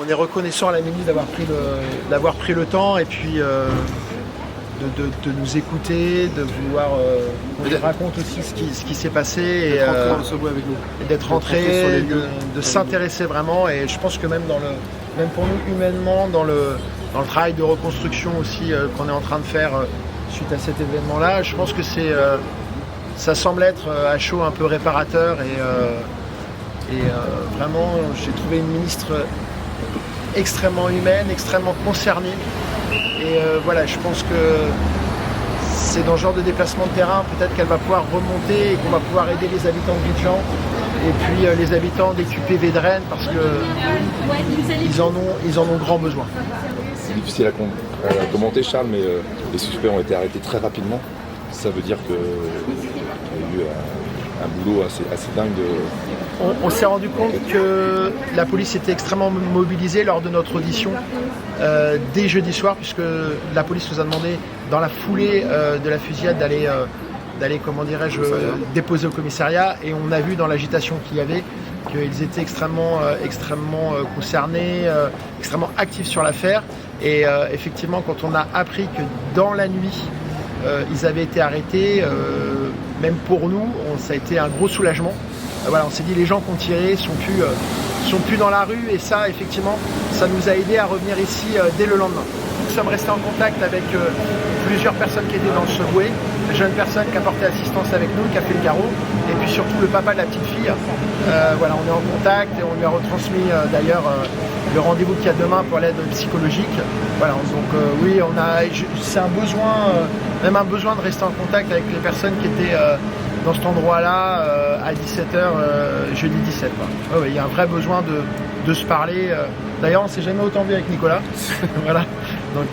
On est reconnaissant à la ministre d'avoir pris le temps et puis de nous écouter, de vouloir qu'on nous raconte aussi ce qui s'est passé et d'être rentré, de s'intéresser vraiment. Et je pense que même pour nous humainement, dans le travail de reconstruction aussi qu'on est en train de faire suite à cet événement-là, je pense que ça semble être à chaud un peu réparateur et vraiment j'ai trouvé une ministre extrêmement humaine, extrêmement concernée. Et voilà, je pense que c'est dans ce genre de déplacement de terrain, peut-être qu'elle va pouvoir remonter et qu'on va pouvoir aider les habitants de Bijan et puis les habitants des QPV de Rennes parce qu'ils en ont grand besoin. C'est difficile à commenter, Charles, mais les suspects ont été arrêtés très rapidement. Ça veut dire qu'il y a eu un boulot assez dingue On s'est rendu compte que la police était extrêmement mobilisée lors de notre audition dès jeudi soir, puisque la police nous a demandé, dans la foulée de la fusillade, d'aller comment dirais-je, déposer au commissariat. Et on a vu dans l'agitation qu'il y avait qu'ils étaient extrêmement concernés, extrêmement actifs sur l'affaire. Et effectivement, quand on a appris que dans la nuit, ils avaient été arrêtés, même pour nous, ça a été un gros soulagement. Voilà, on s'est dit les gens qui ont tiré sont plus dans la rue et ça, effectivement, ça nous a aidé à revenir ici dès le lendemain. Nous sommes restés en contact avec plusieurs personnes qui étaient dans le subway, une jeune personne qui a porté assistance avec nous, qui a fait le carreau, et puis surtout le papa de la petite fille. Voilà, on est en contact et on lui a retransmis d'ailleurs le rendez-vous qu'il y a demain pour l'aide psychologique. Voilà, donc oui, c'est un besoin, même un besoin de rester en contact avec les personnes qui étaient dans cet endroit-là à 17h, jeudi 17. Ouais, il y a un vrai besoin de se parler. D'ailleurs, on ne s'est jamais autant vu avec Nicolas. Voilà. Donc,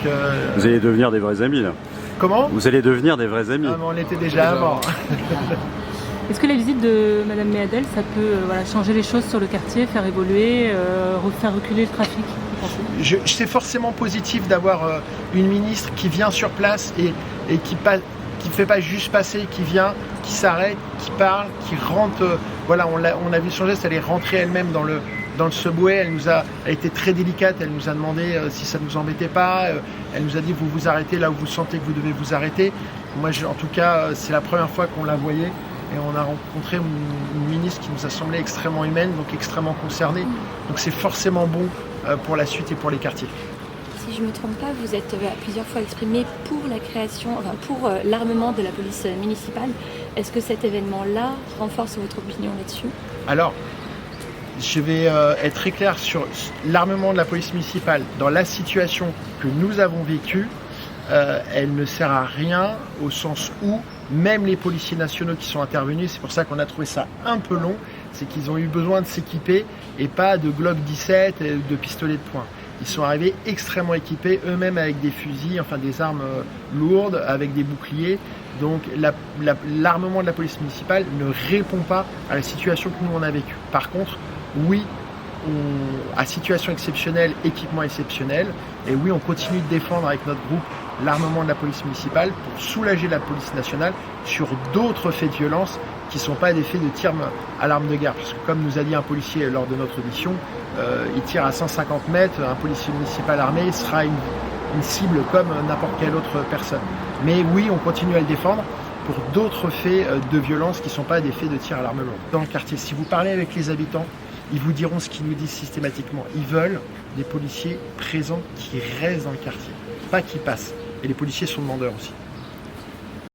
vous allez devenir des vrais amis là. Comment ? Vous allez devenir des vrais amis. Ah, mais on l'était déjà avant. Est-ce que la visite de Mme Méadel, ça peut changer les choses sur le quartier, faire évoluer, faire reculer le trafic ? C'est forcément positif d'avoir une ministre qui vient sur place et qui ne fait pas juste passer, qui vient, qui s'arrête, qui parle, qui rentre. Voilà, on a vu son geste, elle est rentrée elle-même dans le subway, elle a été très délicate, elle nous a demandé si ça ne nous embêtait pas, elle nous a dit vous vous arrêtez là où vous sentez que vous devez vous arrêter. Moi, en tout cas, c'est la première fois qu'on la voyait et on a rencontré une ministre qui nous a semblé extrêmement humaine, donc extrêmement concernée. Donc c'est forcément bon pour la suite et pour les quartiers. Si je ne me trompe pas, vous êtes plusieurs fois exprimé pour pour l'armement de la police municipale. Est-ce que cet événement-là renforce votre opinion là-dessus ? Alors, je vais être très clair sur l'armement de la police municipale. Dans la situation que nous avons vécue, elle ne sert à rien au sens où même les policiers nationaux qui sont intervenus, c'est pour ça qu'on a trouvé ça un peu long, c'est qu'ils ont eu besoin de s'équiper et pas de Glock 17 et de pistolets de poing. Ils sont arrivés extrêmement équipés, eux-mêmes avec des fusils, enfin des armes lourdes, avec des boucliers. Donc l'armement de la police municipale ne répond pas à la situation que nous on a vécue. Par contre, oui, à situation exceptionnelle, équipement exceptionnel, et oui, on continue de défendre avec notre groupe l'armement de la police municipale pour soulager la police nationale sur d'autres faits de violence qui ne sont pas des faits de tir à l'arme de guerre. Parce que comme nous a dit un policier lors de notre audition, il tire à 150 mètres, un policier municipal armé sera une cible comme n'importe quelle autre personne. Mais oui, on continue à le défendre pour d'autres faits de violence qui ne sont pas des faits de tir à l'arme lourde. Dans le quartier, si vous parlez avec les habitants, ils vous diront ce qu'ils nous disent systématiquement. Ils veulent des policiers présents qui restent dans le quartier, pas qui passent. Et les policiers sont demandeurs aussi.